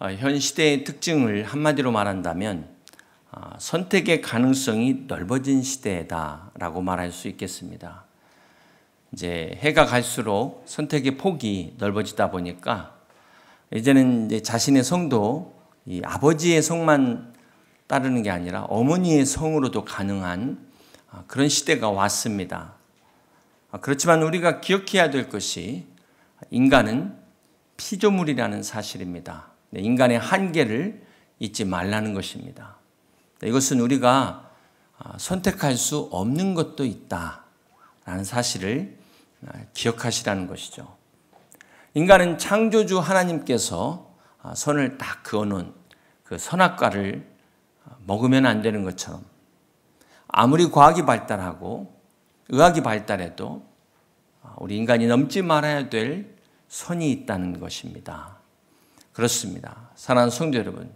현 시대의 특징을 한마디로 말한다면 선택의 가능성이 넓어진 시대다라고 말할 수 있겠습니다. 이제 해가 갈수록 선택의 폭이 넓어지다 보니까 이제는 이제 자신의 성도 이 아버지의 성만 따르는 게 아니라 어머니의 성으로도 가능한 그런 시대가 왔습니다. 그렇지만 우리가 기억해야 될 것이 인간은 피조물이라는 사실입니다. 인간의 한계를 잊지 말라는 것입니다. 이것은 우리가 선택할 수 없는 것도 있다라는 사실을 기억하시라는 것이죠. 인간은 창조주 하나님께서 선을 딱 그어놓은 그 선악과를 먹으면 안 되는 것처럼 아무리 과학이 발달하고 의학이 발달해도 우리 인간이 넘지 말아야 될 선이 있다는 것입니다. 그렇습니다. 사랑하는 성도 여러분,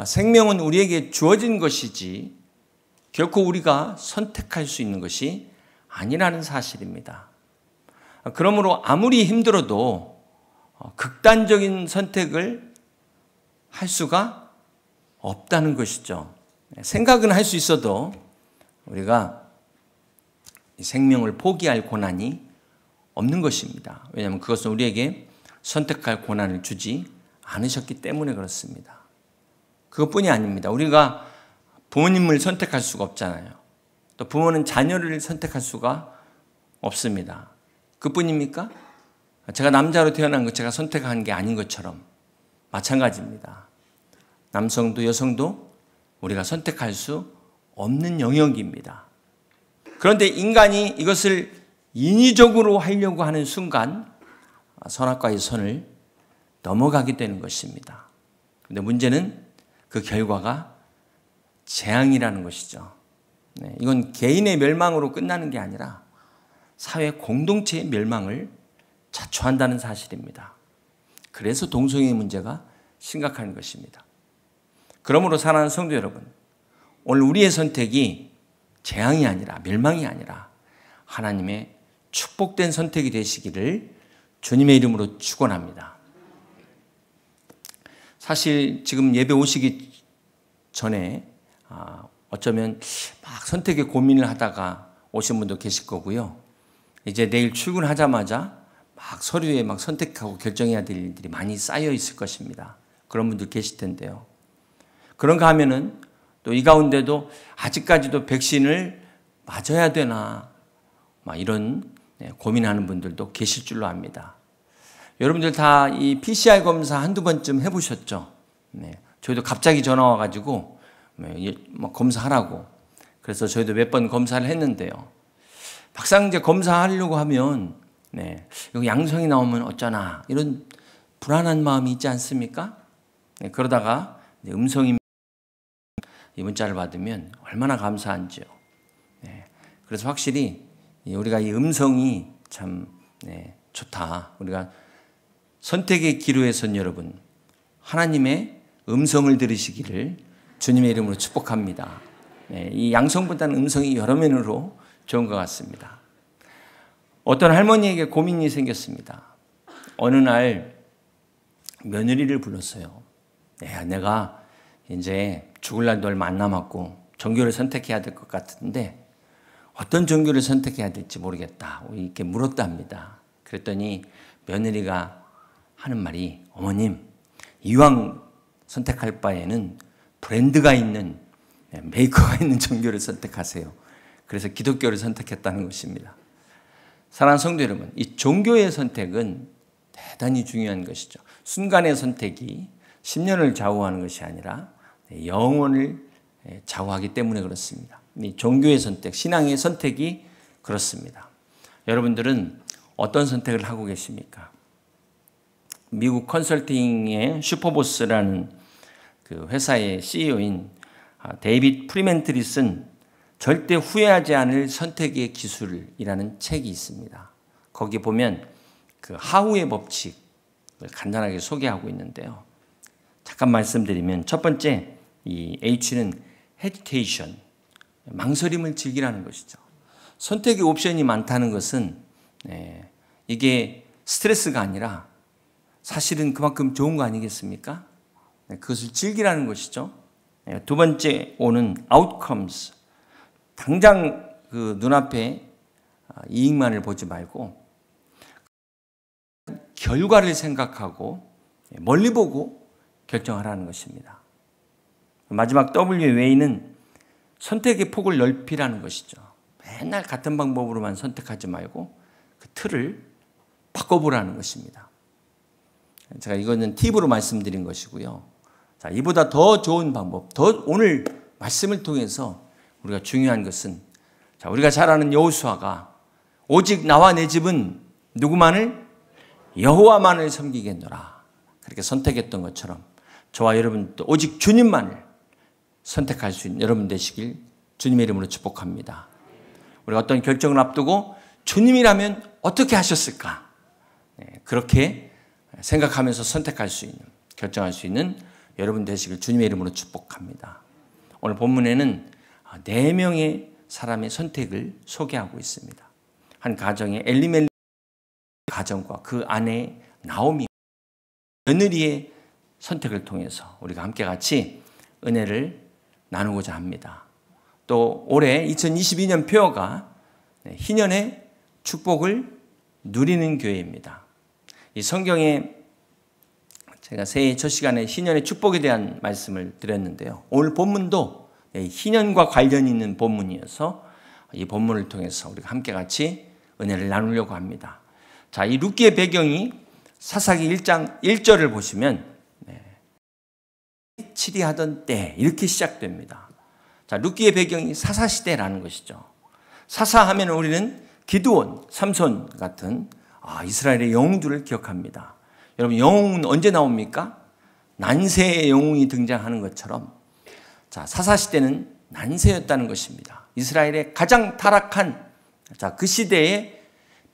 생명은 우리에게 주어진 것이지 결코 우리가 선택할 수 있는 것이 아니라는 사실입니다. 그러므로 아무리 힘들어도 극단적인 선택을 할 수가 없다는 것이죠. 생각은 할 수 있어도 우리가 생명을 포기할 권한이 없는 것입니다. 왜냐하면 그것은 우리에게 선택할 권한을 주지 않으셨기 때문에 그렇습니다. 그것뿐이 아닙니다. 우리가 부모님을 선택할 수가 없잖아요. 또 부모는 자녀를 선택할 수가 없습니다. 그뿐입니까? 제가 남자로 태어난 것 제가 선택한 게 아닌 것처럼 마찬가지입니다. 남성도 여성도 우리가 선택할 수 없는 영역입니다. 그런데 인간이 이것을 인위적으로 하려고 하는 순간 선악과의 선을 넘어가게 되는 것입니다. 그런데 문제는 그 결과가 재앙이라는 것이죠. 이건 개인의 멸망으로 끝나는 게 아니라 사회 공동체의 멸망을 자초한다는 사실입니다. 그래서 동성애의 문제가 심각한 것입니다. 그러므로 사랑하는 성도 여러분, 오늘 우리의 선택이 재앙이 아니라 멸망이 아니라 하나님의 축복된 선택이 되시기를 주님의 이름으로 축원합니다. 사실 지금 예배 오시기 전에 어쩌면 막 선택에 고민을 하다가 오신 분도 계실 거고요. 이제 내일 출근하자마자 막 서류에 막 선택하고 결정해야 될 일들이 많이 쌓여 있을 것입니다. 그런 분들 계실 텐데요. 그런가 하면은 또 이 가운데도 아직까지도 백신을 맞아야 되나 막 이런 고민하는 분들도 계실 줄로 압니다. 여러분들 다 이 PCR 검사 한두 번쯤 해보셨죠? 저희도 갑자기 전화 와가지고 검사하라고. 그래서 저희도 몇 번 검사를 했는데요. 막상 이제 검사하려고 하면 여기 양성이 나오면 어쩌나 이런 불안한 마음이 있지 않습니까? 그러다가 음성이 이 문자를 받으면 얼마나 감사한지요. 그래서 확실히 우리가 이 음성이 참 좋다. 우리가 선택의 기로에 선 여러분, 하나님의 음성을 들으시기를 주님의 이름으로 축복합니다. 이 양성보다는 음성이 여러 면으로 좋은 것 같습니다. 어떤 할머니에게 고민이 생겼습니다. 어느 날 며느리를 불렀어요. 내가 이제 죽을 날도 얼마 안 남았고 종교를 선택해야 될 것 같은데 어떤 종교를 선택해야 될지 모르겠다. 이렇게 물었답니다. 그랬더니 며느리가 하는 말이, 어머님, 이왕 선택할 바에는 브랜드가 있는, 메이커가 있는 종교를 선택하세요. 그래서 기독교를 선택했다는 것입니다. 사랑하는 성도 여러분, 이 종교의 선택은 대단히 중요한 것이죠. 순간의 선택이 10년을 좌우하는 것이 아니라 영혼을 좌우하기 때문에 그렇습니다. 이 종교의 선택, 신앙의 선택이 그렇습니다. 여러분들은 어떤 선택을 하고 계십니까? 미국 컨설팅의 슈퍼보스라는 그 회사의 CEO인 데이빗 프리멘틀이 쓴 절대 후회하지 않을 선택의 기술이라는 책이 있습니다. 거기 보면 그 하우의 법칙을 간단하게 소개하고 있는데요. 잠깐 말씀드리면 첫 번째, 이 H는 hesitation, 망설임을 즐기라는 것이죠. 선택의 옵션이 많다는 것은 이게 스트레스가 아니라 사실은 그만큼 좋은 거 아니겠습니까? 그것을 즐기라는 것이죠. 두 번째 오는 outcomes. 당장 그 눈앞에 이익만을 보지 말고 결과를 생각하고 멀리 보고 결정하라는 것입니다. 마지막 WA는 선택의 폭을 넓히라는 것이죠. 맨날 같은 방법으로만 선택하지 말고 그 틀을 바꿔보라는 것입니다. 제가 이거는 팁으로 말씀드린 것이고요. 자, 이보다 더 좋은 방법, 더 오늘 말씀을 통해서 우리가 중요한 것은, 자, 우리가 잘 아는 여호수아가 오직 나와 내 집은 누구만을? 여호와만을 섬기겠노라. 그렇게 선택했던 것처럼 저와 여러분도 오직 주님만을 선택할 수 있는 여러분 되시길 주님의 이름으로 축복합니다. 우리가 어떤 결정을 앞두고 주님이라면 어떻게 하셨을까? 그렇게 생각하면서 선택할 수 있는, 결정할 수 있는 여러분 되시길 주님의 이름으로 축복합니다. 오늘 본문에는 4명의 사람의 선택을 소개하고 있습니다. 한 가정의 엘리멜렉 가정과 그 아내 나오미 며느리의 선택을 통해서 우리가 함께 같이 은혜를 나누고자 합니다. 또 올해 2022년 표어가 희년의 축복을 누리는 교회입니다. 이 성경에 제가 새해 첫 시간에 희년의 축복에 대한 말씀을 드렸는데요. 오늘 본문도 희년과 관련이 있는 본문이어서 이 본문을 통해서 우리가 함께 같이 은혜를 나누려고 합니다. 자, 이 룻기의 배경이 사사기 1장 1절을 보시면 치리하던 때 이렇게 시작됩니다. 자, 룻기의 배경이 사사시대라는 것이죠. 사사하면 우리는 기드온, 삼손 같은 이스라엘의 영웅들을 기억합니다. 여러분, 영웅은 언제 나옵니까? 난세의 영웅이 등장하는 것처럼, 자, 사사시대는 난세였다는 것입니다. 이스라엘의 가장 타락한, 자, 그 시대에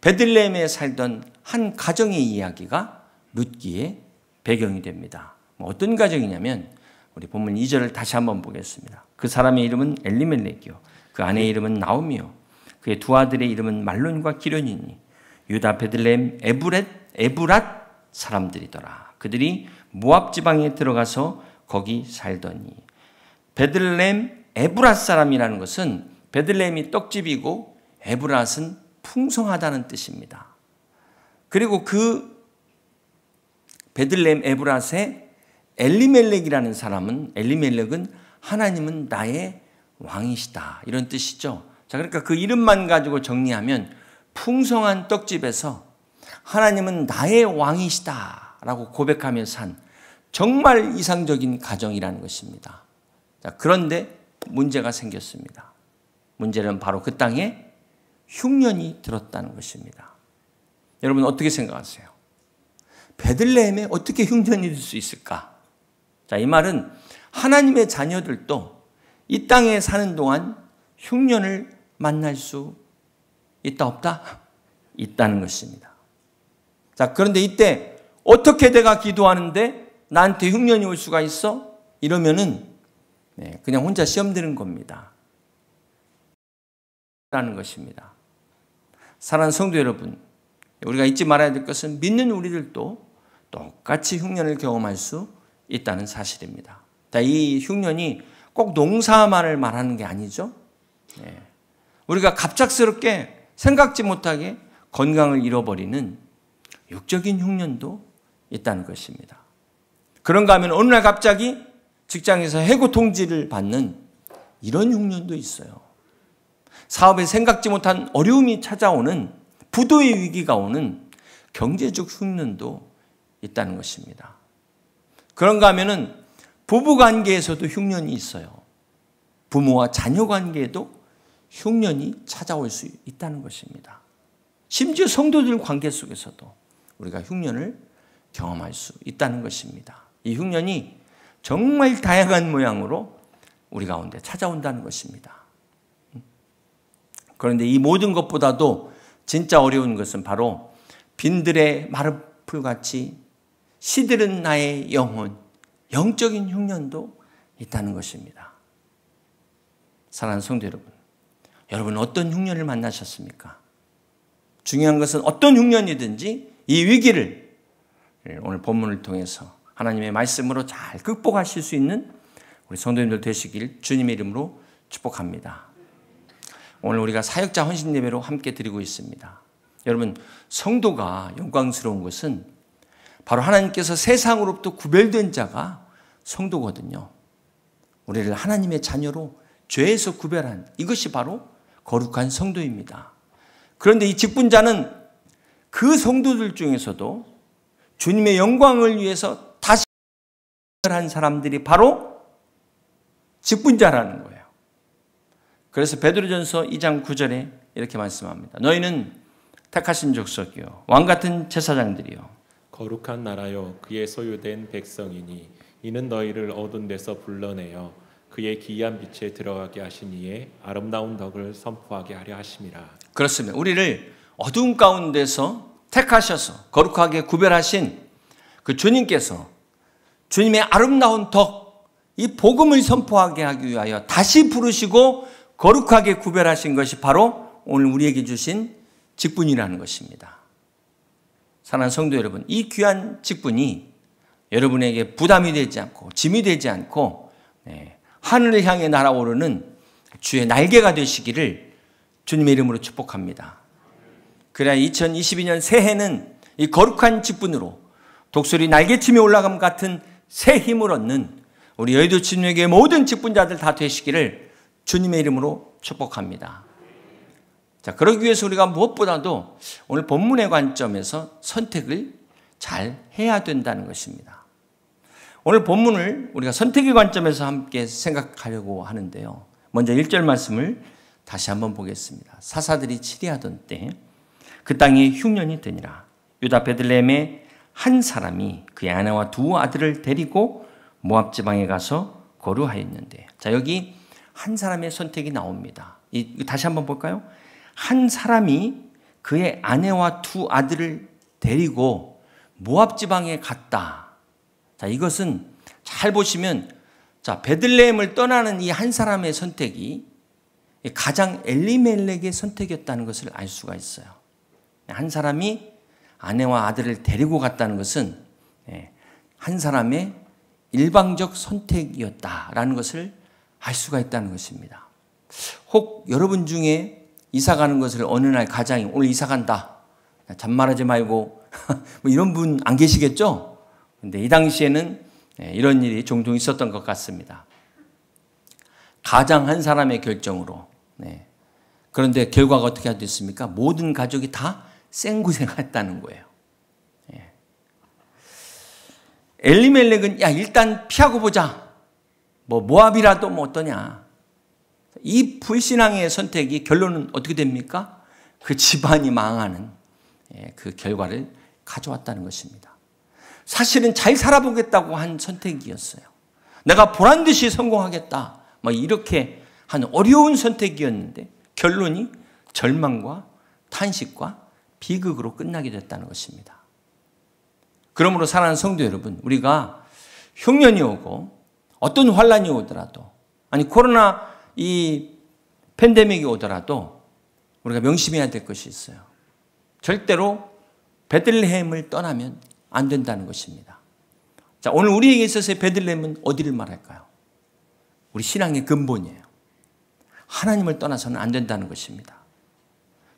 베들레헴에 살던 한 가정의 이야기가 룻기의 배경이 됩니다. 어떤 가정이냐면 우리 본문 2절을 다시 한번 보겠습니다. 그 사람의 이름은 엘리멜렉이요, 그 아내의 이름은 나오미요, 그의 두 아들의 이름은 말론과 기련이니 유다 베들레헴 에브랏 사람들이더라. 그들이 모압 지방에 들어가서 거기 살더니. 베들레헴 에브랏 사람이라는 것은 베들레헴이 떡집이고 에브랏은 풍성하다는 뜻입니다. 그리고 그 베들레헴 에브랏의 엘리멜렉이라는 사람은, 엘리멜렉은 하나님은 나의 왕이시다, 이런 뜻이죠. 자, 그러니까 그 이름만 가지고 정리하면 풍성한 떡집에서 하나님은 나의 왕이시다 라고 고백하며 산 정말 이상적인 가정이라는 것입니다. 자, 그런데 문제가 생겼습니다. 문제는 바로 그 땅에 흉년이 들었다는 것입니다. 여러분 어떻게 생각하세요? 베들레헴에 어떻게 흉년이 들 수 있을까? 자, 이 말은 하나님의 자녀들도 이 땅에 사는 동안 흉년을 만날 수 있다 없다? 있다는 것입니다. 자, 그런데 이때 어떻게 내가 기도하는데 나한테 흉년이 올 수가 있어? 이러면은 그냥 혼자 시험 드는 겁니다. 라는 것입니다. 사랑하는 성도 여러분, 우리가 잊지 말아야 될 것은 믿는 우리들도 똑같이 흉년을 경험할 수 있다는 사실입니다. 이 흉년이 꼭 농사만을 말하는 게 아니죠. 우리가 갑작스럽게 생각지 못하게 건강을 잃어버리는 육적인 흉년도 있다는 것입니다. 그런가 하면 어느 날 갑자기 직장에서 해고 통지를 받는 이런 흉년도 있어요. 사업에 생각지 못한 어려움이 찾아오는, 부도의 위기가 오는 경제적 흉년도 있다는 것입니다. 그런가 하면은 부부 관계에서도 흉년이 있어요. 부모와 자녀 관계에도 흉년이 찾아올 수 있다는 것입니다. 심지어 성도들 관계 속에서도 우리가 흉년을 경험할 수 있다는 것입니다. 이 흉년이 정말 다양한 모양으로 우리 가운데 찾아온다는 것입니다. 그런데 이 모든 것보다도 진짜 어려운 것은 바로 빈들의 마른 풀같이 시들은 나의 영혼, 영적인 흉년도 있다는 것입니다. 사랑하는 성도 여러분, 여러분은 어떤 흉년을 만나셨습니까? 중요한 것은 어떤 흉년이든지 이 위기를 오늘 본문을 통해서 하나님의 말씀으로 잘 극복하실 수 있는 우리 성도님들 되시길 주님의 이름으로 축복합니다. 오늘 우리가 사역자 헌신 예배로 함께 드리고 있습니다. 여러분, 성도가 영광스러운 것은 바로 하나님께서 세상으로부터 구별된 자가 성도거든요. 우리를 하나님의 자녀로 죄에서 구별한 이것이 바로 거룩한 성도입니다. 그런데 이 직분자는 그 성도들 중에서도 주님의 영광을 위해서 다시 한 사람들이 바로 직분자라는 거예요. 그래서 베드로전서 2장 9절에 이렇게 말씀합니다. 너희는 택하신 족속이요 왕 같은 제사장들이요 거룩한 나라요 그의 소유된 백성이니 이는 너희를 어두운 데서 불러내어 그의 기이한 빛에 들어가게 하신 이에 아름다운 덕을 선포하게 하려 하심이라. 그렇습니다. 우리를 어두운 가운데서 택하셔서 거룩하게 구별하신 그 주님께서 주님의 아름다운 덕, 이 복음을 선포하게 하기 위하여 다시 부르시고 거룩하게 구별하신 것이 바로 오늘 우리에게 주신 직분이라는 것입니다. 사랑하는 성도 여러분, 이 귀한 직분이 여러분에게 부담이 되지 않고 짐이 되지 않고 하늘을 향해 날아오르는 주의 날개가 되시기를 주님의 이름으로 축복합니다. 그래야 2022년 새해는 이 거룩한 직분으로 독수리 날개치며 올라감 같은 새 힘을 얻는 우리 여의도 진영의 모든 직분자들 다 되시기를 주님의 이름으로 축복합니다. 자, 그러기 위해서 우리가 무엇보다도 오늘 본문의 관점에서 선택을 잘 해야 된다는 것입니다. 오늘 본문을 우리가 선택의 관점에서 함께 생각하려고 하는데요. 먼저 1절 말씀을 다시 한번 보겠습니다. 사사들이 치리하던 때 그 땅에 흉년이 되니라. 유다 베들레헴의 한 사람이 그의 아내와 두 아들을 데리고 모압 지방에 가서 거류하였는데, 자, 여기 한 사람의 선택이 나옵니다. 다시 한번 볼까요? 한 사람이 그의 아내와 두 아들을 데리고 모압 지방에 갔다. 자, 이것은 잘 보시면, 자, 베들레헴을 떠나는 이 한 사람의 선택이 가장 엘리멜렉의 선택이었다는 것을 알 수가 있어요. 한 사람이 아내와 아들을 데리고 갔다는 것은 한 사람의 일방적 선택이었다라는 것을 알 수가 있다는 것입니다. 혹 여러분 중에 이사 가는 것을 어느 날 가장이 오늘 이사 간다, 잔말하지 말고 뭐 이런 분 안 계시겠죠? 근데 이 당시에는 이런 일이 종종 있었던 것 같습니다. 가장 한 사람의 결정으로. 그런데 결과가 어떻게 됐습니까? 모든 가족이 다 생고생했다는 거예요. 엘리멜렉은 야, 일단 피하고 보자. 모압이라도 어떠냐. 이 불신앙의 선택이 결론은 어떻게 됩니까? 그 집안이 망하는 그 결과를 가져왔다는 것입니다. 사실은 잘 살아보겠다고 한 선택이었어요. 내가 보란 듯이 성공하겠다, 이렇게 한 어려운 선택이었는데 결론이 절망과 탄식과 비극으로 끝나게 됐다는 것입니다. 그러므로 사랑하는 성도 여러분, 우리가 흉년이 오고 어떤 환란이 오더라도, 아니 코로나 이 팬데믹이 오더라도 우리가 명심해야 될 것이 있어요. 절대로 베들레헴을 떠나면 안 된다는 것입니다. 자, 오늘 우리에게 있어서의 베들레헴은 어디를 말할까요? 우리 신앙의 근본이에요. 하나님을 떠나서는 안 된다는 것입니다.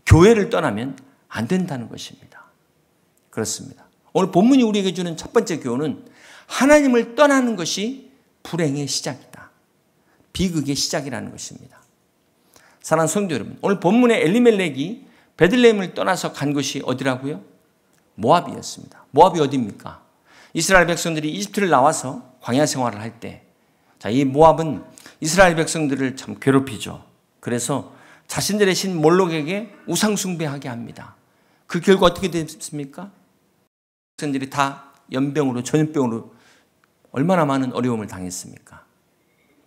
교회를 떠나면 안 된다는 것입니다. 그렇습니다. 오늘 본문이 우리에게 주는 첫 번째 교훈은 하나님을 떠나는 것이 불행의 시작이다. 비극의 시작이라는 것입니다. 사랑하는 성도 여러분, 오늘 본문의 엘리멜렉이 베들레헴을 떠나서 간 곳이 어디라고요? 모압이었습니다. 모압이 어디입니까? 이스라엘 백성들이 이집트를 나와서 광야 생활을 할 때, 자, 이 모압은 이스라엘 백성들을 참 괴롭히죠. 그래서 자신들의 신 몰록에게 우상 숭배하게 합니다. 그 결과 어떻게 됐습니까? 백성들이 다 연병으로, 전염병으로 얼마나 많은 어려움을 당했습니까?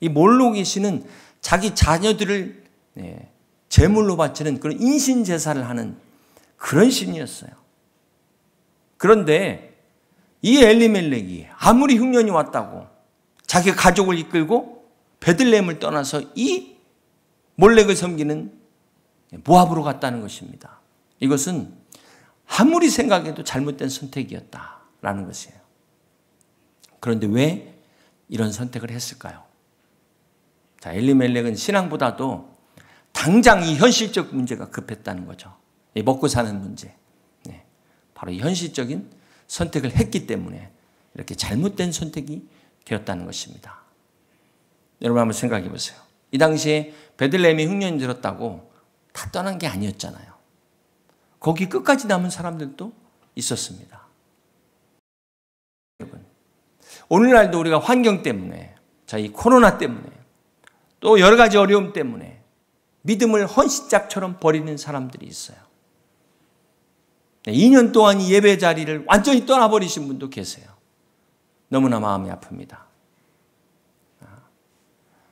이 몰록의 신은 자기 자녀들을 제물로 바치는 그런 인신 제사를 하는 그런 신이었어요. 그런데 이 엘리멜렉이 아무리 흉년이 왔다고 자기 가족을 이끌고 베들레헴을 떠나서 이 몰렉을 섬기는 모압으로 갔다는 것입니다. 이것은 아무리 생각해도 잘못된 선택이었다라는 것이에요. 그런데 왜 이런 선택을 했을까요? 자, 엘리멜렉은 신앙보다도 당장 이 현실적 문제가 급했다는 거죠. 이 먹고 사는 문제. 네. 바로 이 현실적인 선택을 했기 때문에 이렇게 잘못된 선택이 되었다는 것입니다. 여러분 한번 생각해 보세요. 이 당시에 베들레헴이 흉년이 들었다고 다 떠난 게 아니었잖아요. 거기 끝까지 남은 사람들도 있었습니다. 여러분, 오늘날도 우리가 환경 때문에, 자, 이 코로나 때문에, 또 여러 가지 어려움 때문에 믿음을 헌신짝처럼 버리는 사람들이 있어요. 2년 동안 이 예배 자리를 완전히 떠나버리신 분도 계세요. 너무나 마음이 아픕니다.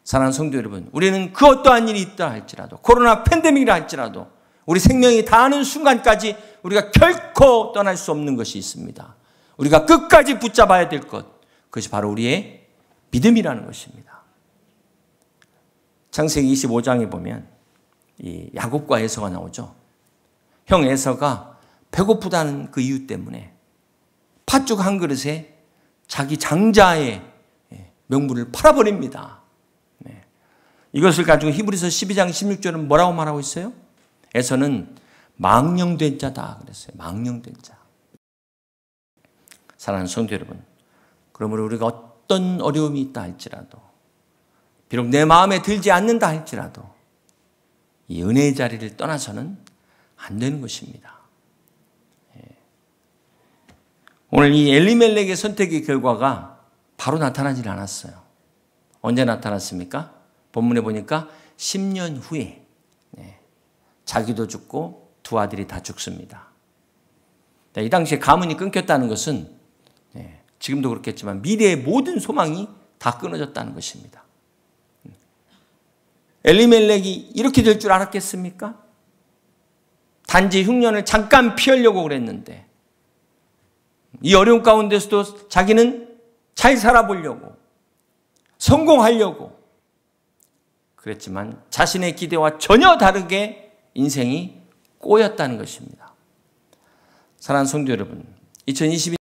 사랑하는 성도 여러분, 우리는 그 어떠한 일이 있다 할지라도, 코로나 팬데믹이라 할지라도 우리 생명이 다하는 순간까지 우리가 결코 떠날 수 없는 것이 있습니다. 우리가 끝까지 붙잡아야 될 것, 그것이 바로 우리의 믿음이라는 것입니다. 창세기 25장에 보면 이 야곱과 에서가 나오죠. 형 에서가 배고프다는 그 이유 때문에 팥죽 한 그릇에 자기 장자의 명물을 팔아버립니다. 네. 이것을 가지고 히브리서 12장 16절은 뭐라고 말하고 있어요? 에서는 망령된 자다 그랬어요. 망령된 자. 사랑하는 성도 여러분, 그러므로 우리가 어떤 어려움이 있다 할지라도, 비록 내 마음에 들지 않는다 할지라도 이 은혜의 자리를 떠나서는 안 되는 것입니다. 오늘 이 엘리멜렉의 선택의 결과가 바로 나타나질 않았어요. 언제 나타났습니까? 본문에 보니까 10년 후에 자기도 죽고 두 아들이 다 죽습니다. 이 당시에 가문이 끊겼다는 것은 지금도 그렇겠지만 미래의 모든 소망이 다 끊어졌다는 것입니다. 엘리멜렉이 이렇게 될 줄 알았겠습니까? 단지 흉년을 잠깐 피하려고 그랬는데 이 어려운 가운데서도 자기는 잘 살아보려고, 성공하려고 그랬지만 자신의 기대와 전혀 다르게 인생이 꼬였다는 것입니다. 사랑하는 성도 여러분, 2022년에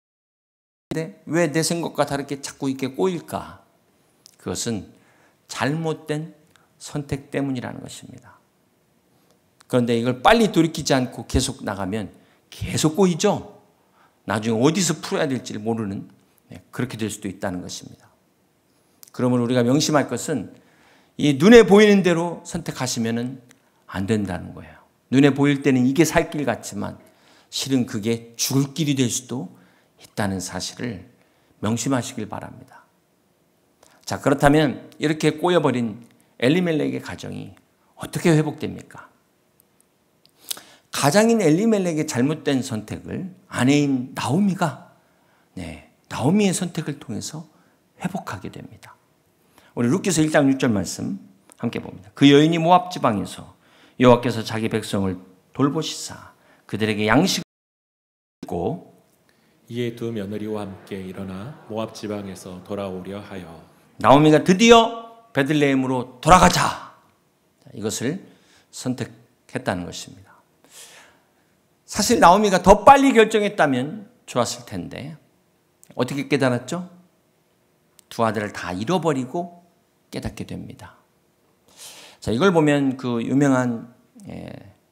왜 내 생각과 다르게 자꾸 이렇게 꼬일까? 그것은 잘못된 선택 때문이라는 것입니다. 그런데 이걸 빨리 돌이키지 않고 계속 나가면 계속 꼬이죠. 나중에 어디서 풀어야 될지 모르는, 그렇게 될 수도 있다는 것입니다. 그러므로 우리가 명심할 것은 이 눈에 보이는 대로 선택하시면 안 된다는 거예요. 눈에 보일 때는 이게 살 길 같지만 실은 그게 죽을 길이 될 수도 있다는 사실을 명심하시길 바랍니다. 자, 그렇다면 이렇게 꼬여버린 엘리멜렉의 가정이 어떻게 회복됩니까? 가장인 엘리멜렉의 잘못된 선택을 아내인 나오미가 나오미의 선택을 통해서 회복하게 됩니다. 우리 룻기서 1장 6절 말씀 함께 봅니다. 그 여인이 모압 지방에서 여호와께서 자기 백성을 돌보시사 그들에게 양식을 주고 이에 두 며느리와 함께 일어나 모압 지방에서 돌아오려 하여 나오미가 드디어 베들레헴으로 돌아가자, 이것을 선택했다는 것입니다. 사실 나오미가 더 빨리 결정했다면 좋았을 텐데 어떻게 깨달았죠? 두 아들을 다 잃어버리고 깨닫게 됩니다. 자, 이걸 보면 그 유명한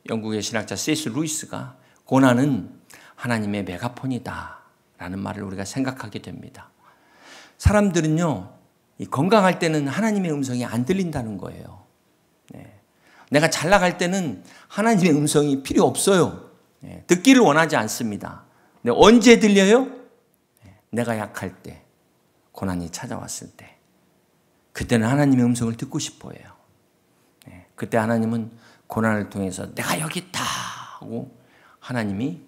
영국의 신학자 C.S. 루이스가 고난은 하나님의 메가폰이다 라는 말을 우리가 생각하게 됩니다. 사람들은요, 이 건강할 때는 하나님의 음성이 안 들린다는 거예요. 내가 잘 나갈 때는 하나님의 음성이 필요 없어요. 듣기를 원하지 않습니다. 근데 언제 들려요? 내가 약할 때, 고난이 찾아왔을 때, 그때는 하나님의 음성을 듣고 싶어 해요. 그때 하나님은 고난을 통해서 내가 여기 있다 하고 하나님이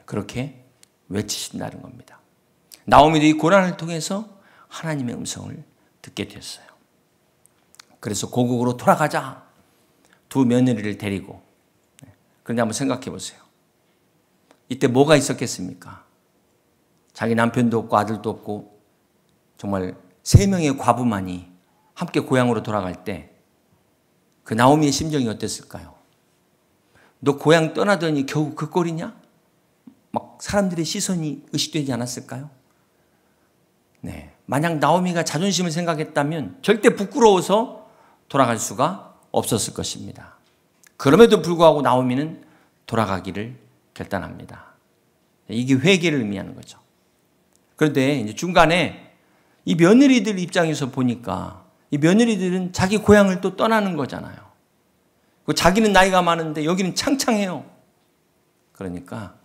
그렇게 외치신다는 겁니다. 나오미도 이 고난을 통해서 하나님의 음성을 듣게 됐어요. 그래서 고국으로 돌아가자, 두 며느리를 데리고. 그런데 한번 생각해 보세요. 이때 뭐가 있었겠습니까? 자기 남편도 없고 아들도 없고 정말 3명의 과부만이 함께 고향으로 돌아갈 때 그 나오미의 심정이 어땠을까요? 너 고향 떠나더니 겨우 그 꼴이냐? 막 사람들의 시선이 의식되지 않았을까요? 만약 나오미가 자존심을 생각했다면 절대 부끄러워서 돌아갈 수가 없었을 것입니다. 그럼에도 불구하고 나오미는 돌아가기를 결단합니다. 이게 회개를 의미하는 거죠. 그런데 이제 중간에 이 며느리들 입장에서 보니까 이 며느리들은 자기 고향을 또 떠나는 거잖아요. 자기는 나이가 많은데 여기는 창창해요. 그러니까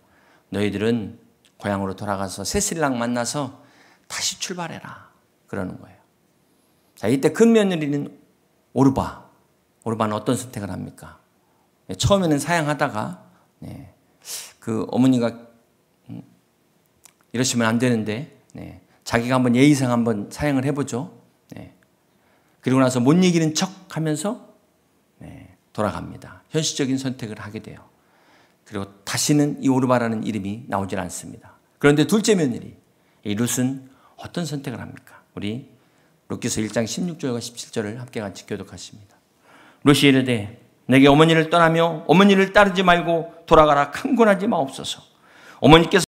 너희들은 고향으로 돌아가서 새 신랑 만나서 다시 출발해라. 그러는 거예요. 자, 이때 큰 며느리는 오르바는 어떤 선택을 합니까? 처음에는 사양하다가 그 어머니가 이러시면 안 되는데 자기가 한번 예의상 한번 사양을 해보죠. 그리고 나서 못 이기는 척 하면서 돌아갑니다. 현실적인 선택을 하게 돼요. 그리고 다시는 이 오르바라는 이름이 나오질 않습니다. 그런데 둘째 며느리 이 룻은 어떤 선택을 합니까? 우리 룻기서 1장 16절과 17절을 함께 같이 교독하십니다. 룻이 이르되 내게 어머니를 떠나며 어머니를 따르지 말고 돌아가라 강권하지 마옵소서. 어머니께서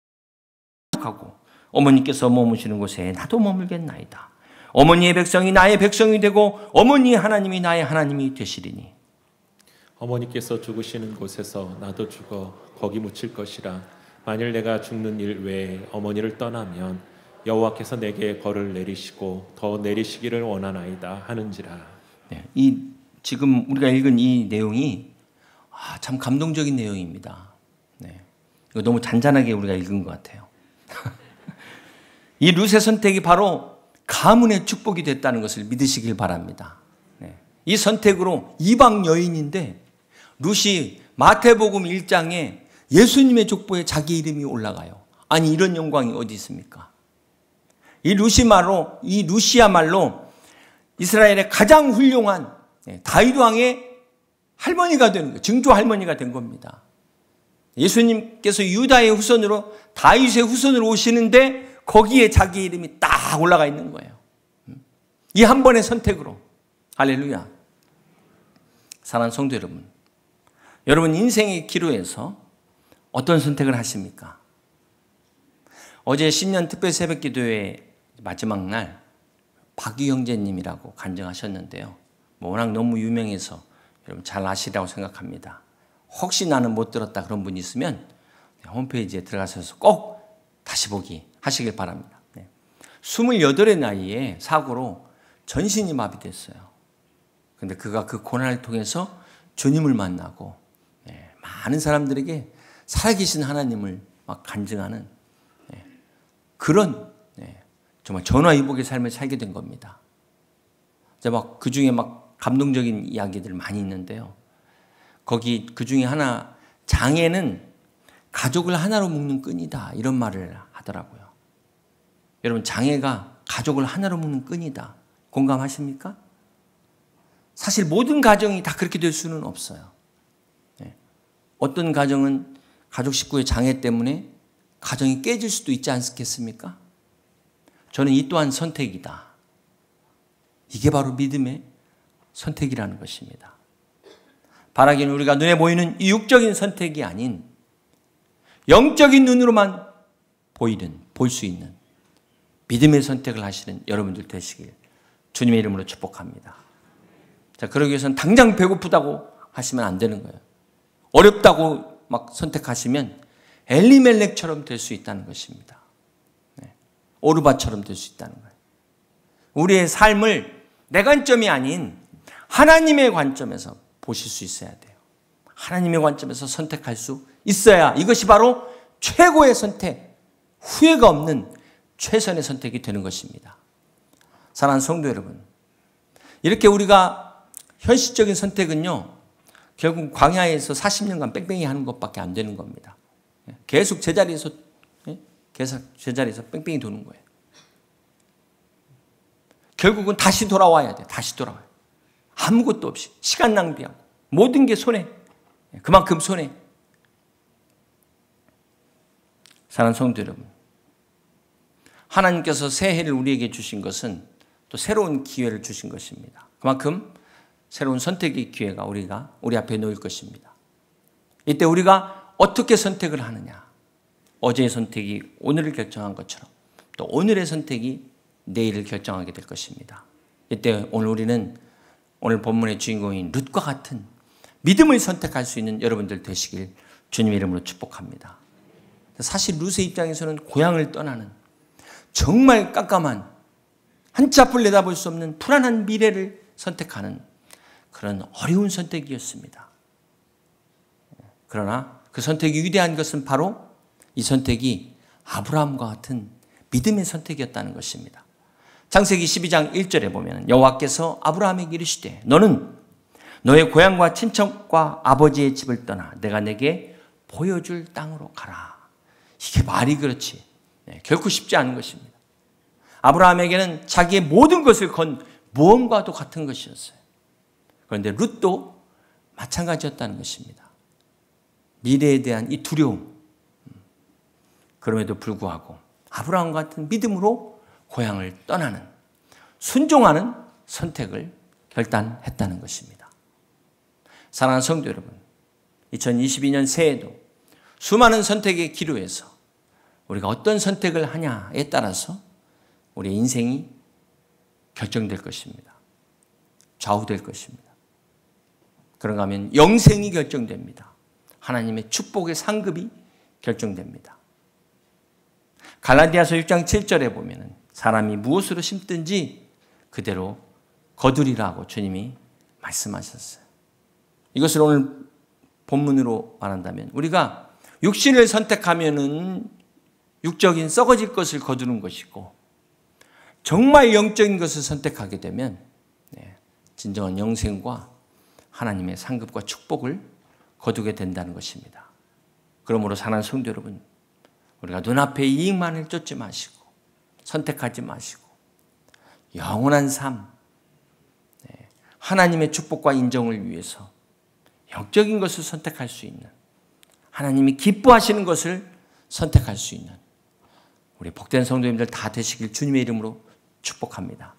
가고 어머니께서 머무시는 곳에 나도 머물겠나이다. 어머니의 백성이 나의 백성이 되고 어머니의 하나님이 나의 하나님이 되시리니. 어머니께서 죽으시는 곳에서 나도 죽어 거기 묻힐 것이라. 만일 내가 죽는 일 외에 어머니를 떠나면 여호와께서 내게 벌을 내리시고 더 내리시기를 원하나이다 하는지라. 이 지금 우리가 읽은 이 내용이 참 감동적인 내용입니다. 이거 너무 잔잔하게 우리가 읽은 것 같아요. 이 룻의 선택이 바로 가문의 축복이 됐다는 것을 믿으시길 바랍니다. 이 선택으로 이방 여인인데 룻이 마태복음 1장에 예수님의 족보에 자기 이름이 올라가요. 아니 이런 영광이 어디 있습니까? 이 룻이야말로 이스라엘의 가장 훌륭한 다윗 왕의 할머니가 되는 거예요. 증조 할머니가 된 겁니다. 예수님께서 유다의 후손으로 다윗의 후손으로 오시는데 거기에 자기 이름이 딱 올라가 있는 거예요. 이 한 번의 선택으로. 할렐루야. 사랑하는 성도 여러분, 여러분 인생의 기로에서 어떤 선택을 하십니까? 어제 신년 특별 새벽 기도회 마지막 날 박유 형제님이라고 간증하셨는데요. 워낙 너무 유명해서 여러분 잘 아시리라고 생각합니다. 혹시 나는 못 들었다 그런 분이 있으면 홈페이지에 들어가셔서 꼭 다시 보기 하시길 바랍니다. 28의 나이에 사고로 전신이 마비됐어요. 그런데 그가 그 고난을 통해서 주님을 만나고 많은 사람들에게 살아계신 하나님을 막 간증하는 그런 정말 전화위복의 삶을 살게 된 겁니다. 막 그 중에 막 감동적인 이야기들 많이 있는데요. 거기 그 중에 하나, 장애는 가족을 하나로 묶는 끈이다 이런 말을 하더라고요. 여러분 장애가 가족을 하나로 묶는 끈이다. 공감하십니까? 사실 모든 가정이 다 그렇게 될 수는 없어요. 어떤 가정은 가족 식구의 장애 때문에 가정이 깨질 수도 있지 않겠습니까? 저는 이 또한 선택이다. 이게 바로 믿음의 선택이라는 것입니다. 바라기는 우리가 눈에 보이는 이 육적인 선택이 아닌 영적인 눈으로만 볼 수 있는 믿음의 선택을 하시는 여러분들 되시길 주님의 이름으로 축복합니다. 자, 그러기 위해서는 당장 배고프다고 하시면 안 되는 거예요. 어렵다고 막 선택하시면 엘리멜렉처럼 될 수 있다는 것입니다. 오르바처럼 될 수 있다는 거예요. 우리의 삶을 내 관점이 아닌 하나님의 관점에서 보실 수 있어야 돼요. 하나님의 관점에서 선택할 수 있어야 이것이 바로 최고의 선택, 후회가 없는 최선의 선택이 되는 것입니다. 사랑하는 성도 여러분, 이렇게 우리가 현실적인 선택은요, 결국 광야에서 40년간 뺑뺑이 하는 것밖에 안 되는 겁니다. 계속 제자리에서 뺑뺑이 도는 거예요. 결국은 다시 돌아와야 돼요. 다시 돌아와요. 아무것도 없이 시간 낭비하고 모든 게 손해. 그만큼 손해. 사랑하는 성도 여러분, 하나님께서 새해를 우리에게 주신 것은 또 새로운 기회를 주신 것입니다. 그만큼 새로운 선택의 기회가 우리 앞에 놓일 것입니다. 이때 우리가 어떻게 선택을 하느냐. 어제의 선택이 오늘을 결정한 것처럼 또 오늘의 선택이 내일을 결정하게 될 것입니다. 이때 오늘 우리는 오늘 본문의 주인공인 룻과 같은 믿음을 선택할 수 있는 여러분들 되시길 주님의 이름으로 축복합니다. 사실 룻의 입장에서는 고향을 떠나는 정말 깜깜한 한치 앞을 내다볼 수 없는 불안한 미래를 선택하는 그런 어려운 선택이었습니다. 그러나 그 선택이 위대한 것은 바로 이 선택이 아브라함과 같은 믿음의 선택이었다는 것입니다. 창세기 12장 1절에 보면 여호와께서 아브라함에게 이르시되 너는 너의 고향과 친척과 아버지의 집을 떠나 내가 내게 보여줄 땅으로 가라. 이게 말이 그렇지 결코 쉽지 않은 것입니다. 아브라함에게는 자기의 모든 것을 건 무언가도 같은 것이었어요. 그런데 룻도 마찬가지였다는 것입니다. 미래에 대한 이 두려움, 그럼에도 불구하고 아브라함 같은 믿음으로 고향을 떠나는 순종하는 선택을 결단했다는 것입니다. 사랑하는 성도 여러분, 2022년 새해에도 수많은 선택의 기로에서 우리가 어떤 선택을 하냐에 따라서 우리의 인생이 결정될 것입니다. 좌우될 것입니다. 그런가 하면 영생이 결정됩니다. 하나님의 축복의 상급이 결정됩니다. 갈라디아서 6장 7절에 보면 사람이 무엇으로 심든지 그대로 거두리라고 주님이 말씀하셨어요. 이것을 오늘 본문으로 말한다면 우리가 육신을 선택하면은 육적인 썩어질 것을 거두는 것이고 정말 영적인 것을 선택하게 되면 진정한 영생과 하나님의 상급과 축복을 거두게 된다는 것입니다. 그러므로 사랑하는 성도 여러분, 우리가 눈앞의 이익만을 쫓지 마시고 선택하지 마시고 영원한 삶, 하나님의 축복과 인정을 위해서 영적인 것을 선택할 수 있는, 하나님이 기뻐하시는 것을 선택할 수 있는 우리 복된 성도님들 다 되시길 주님의 이름으로 축복합니다.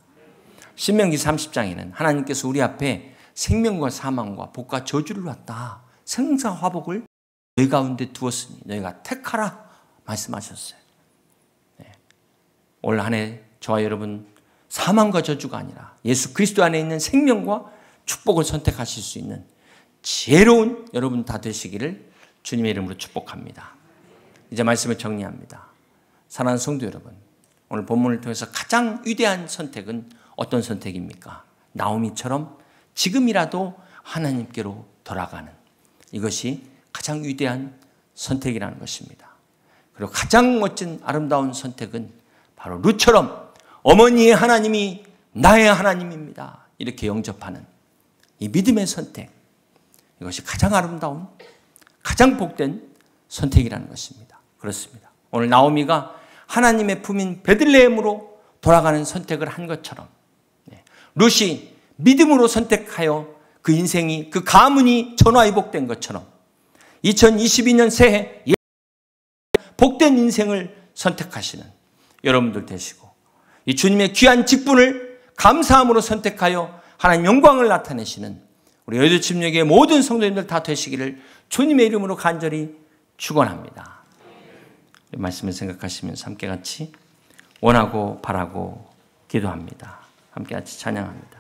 신명기 30장에는 하나님께서 우리 앞에 생명과 사망과 복과 저주를 놨다. 생사화복을 너희 가운데 두었으니 너희가 택하라 말씀하셨어요. 올 한 해 저와 여러분 사망과 저주가 아니라 예수 그리스도 안에 있는 생명과 축복을 선택하실 수 있는 지혜로운 여러분 다 되시기를 주님의 이름으로 축복합니다. 이제 말씀을 정리합니다. 사랑하는 성도 여러분, 오늘 본문을 통해서 가장 위대한 선택은 어떤 선택입니까? 나오미처럼 지금이라도 하나님께로 돌아가는, 이것이 가장 위대한 선택이라는 것입니다. 그리고 가장 멋진 아름다운 선택은 바로 룻처럼 어머니의 하나님이 나의 하나님입니다. 이렇게 영접하는 이 믿음의 선택, 이것이 가장 아름다운, 가장 복된 선택이라는 것입니다. 그렇습니다. 오늘 나오미가 하나님의 품인 베들레헴으로 돌아가는 선택을 한 것처럼 룻이 믿음으로 선택하여 그 인생이, 그 가문이 전화위복된 것처럼 2022년 새해 복된 인생을 선택하시는 여러분들 되시고 이 주님의 귀한 직분을 감사함으로 선택하여 하나님 영광을 나타내시는 우리 여의도침례교회 모든 성도님들 다 되시기를 주님의 이름으로 간절히 축원합니다. 이 말씀을 생각하시면서 함께 같이 원하고 바라고 기도합니다. 함께 같이 찬양합니다.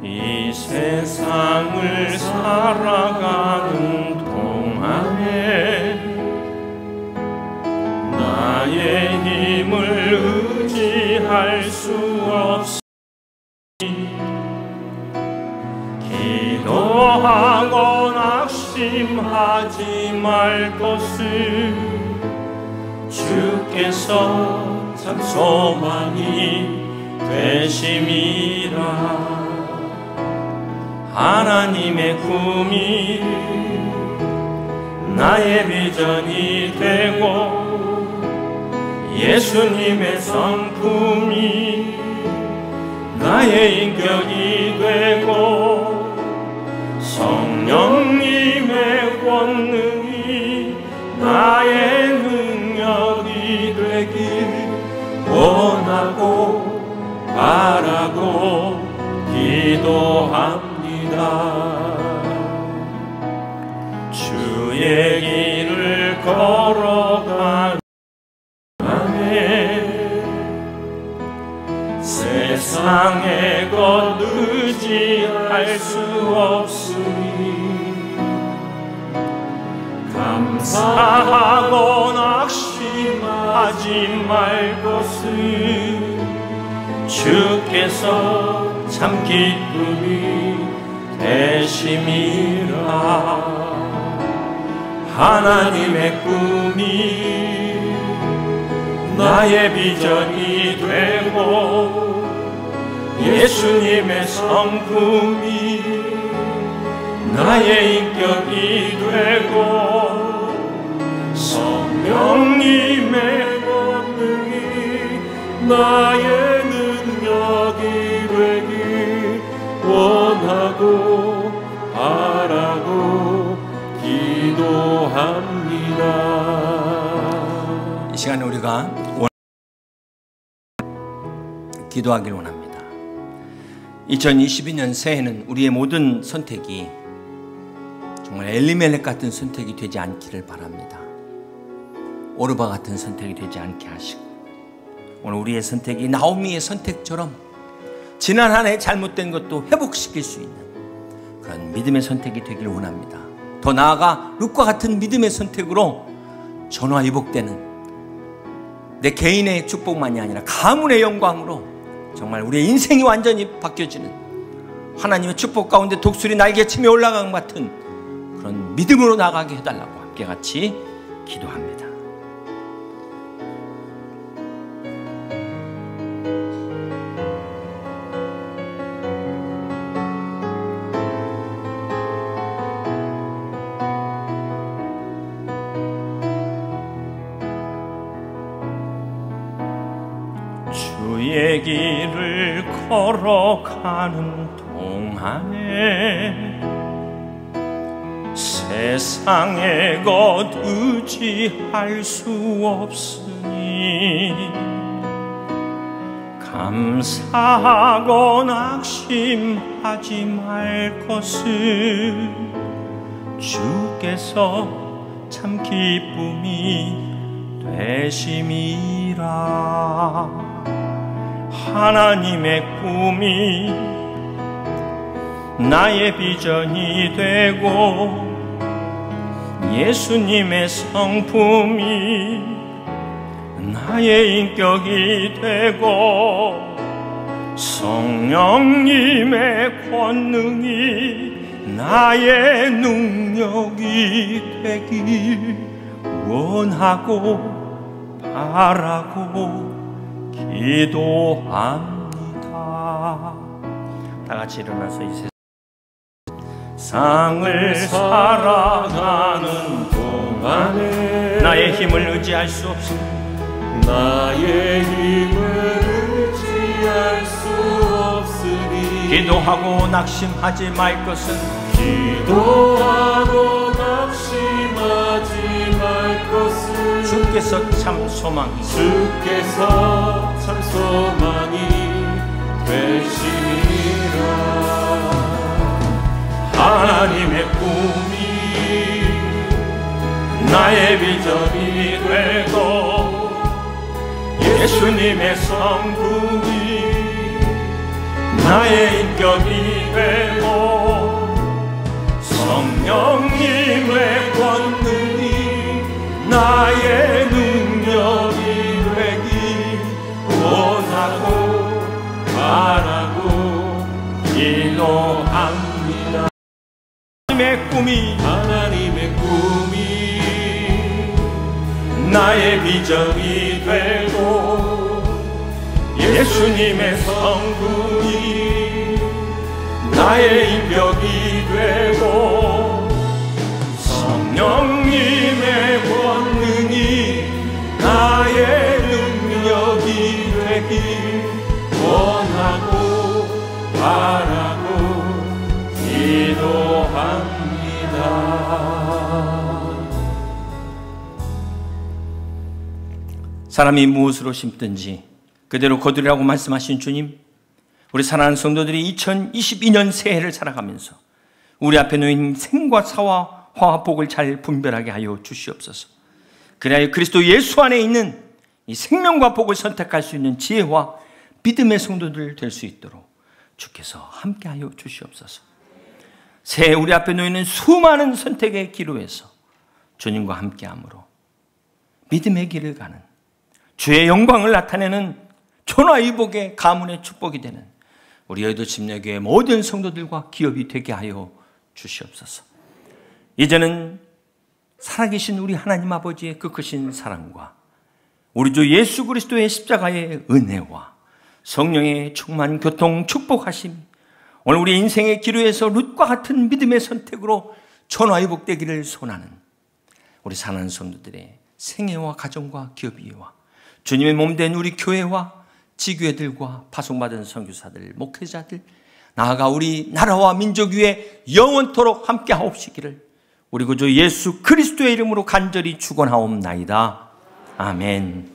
이 세상을 살아가는 동안에 나의 힘을 의지할 수 없으니 기도하고 낙심하지 말 것을 주께서 참 소망이 되심이라. 하나님의 꿈이 나의 비전이 되고 예수님의 성품이 나의 인격이 되고 성령님의 권능이 주의 길을 걸어가네. 세상의 것 의지할 수 없으니 감사하고 낙심하지 말 것을 주께서 참 기쁨이 되심이라. 하나님의 꿈이 나의 비전이 되고 예수님의 성품이 나의 인격이 되고 성령님의 권능이 나의 능력이 되길 원하고 바라고 기도합니다. 이 시간에 우리가 기도하길 원합니다. 2022년 새해는 우리의 모든 선택이 정말 엘리멜렉 같은 선택이 되지 않기를 바랍니다. 오르바 같은 선택이 되지 않게 하시고, 오늘 우리의 선택이 나오미의 선택처럼 지난 한 해 잘못된 것도 회복시킬 수 있는 그런 믿음의 선택이 되길 원합니다. 더 나아가 룻과 같은 믿음의 선택으로 전화위복되는 내 개인의 축복만이 아니라 가문의 영광으로 정말 우리의 인생이 완전히 바뀌어지는, 하나님의 축복 가운데 독수리 날개치며 올라간 것 같은 그런 믿음으로 나가게 해달라고 함께 같이 기도합니다. 주의 길을 걸어가는 동안에 세상의 것 의지할 수 없으니 감사하고 낙심하지 말 것을 주께서 참 기쁨이 되심이라. 하나님의 꿈이 나의 비전이 되고 예수님의 성품이 나의 인격이 되고 성령님의 권능이 나의 능력이 되길 원하고 바라고 기도합니다. 다 같이 일어나서 이 세상을 살아가는 동안에 나의 힘을 의지할 수 없어, 나의 힘을 의지할 수 없으니 기도하고 낙심하지 말 것은, 기도하고 낙심하지 말 것은 주께서 참 소망이, 주께서 참 소망이 되시리라. 하나님의 꿈이 나의 비전이 되고 예수님의 성품이 나의 인격이 되고 성령님의 권능이 나의 능력이 되길 원하고 바라고 기도합니다. 하나님의 꿈이 나의 비전이 되고 예수님의 성품이 나의 인격이 되고 성령님의 권능이 나의 능력이 되길 원하고 바라고 기도합니다. 사람이 무엇으로 심든지 그대로 거두리라고 말씀하신 주님, 우리 사랑하는 성도들이 2022년 새해를 살아가면서 우리 앞에 놓인 생과 사와 화와 복을 잘 분별하게 하여 주시옵소서. 그래야 그리스도 예수 안에 있는 이 생명과 복을 선택할 수 있는 지혜와 믿음의 성도들 될 수 있도록 주께서 함께하여 주시옵소서. 새해 우리 앞에 놓이는 수많은 선택의 기로에서 주님과 함께함으로 믿음의 길을 가는, 주의 영광을 나타내는 천하의복의 가문의 축복이 되는 우리 여의도 침례교회 모든 성도들과 기업이 되게 하여 주시옵소서. 이제는 살아계신 우리 하나님 아버지의 그 크신 사랑과 우리 주 예수 그리스도의 십자가의 은혜와 성령의 충만 교통 축복하심, 오늘 우리 인생의 기로에서 룻과 같은 믿음의 선택으로 천하의복되기를 소원하는 우리 사랑하는 성도들의 생애와 가정과 기업이와 주님의 몸된 우리 교회와 지교회들과 파송받은 선교사들, 목회자들, 나아가 우리 나라와 민족 위에 영원토록 함께 하옵시기를 우리 구주 예수 그리스도의 이름으로 간절히 축원하옵나이다. 아멘.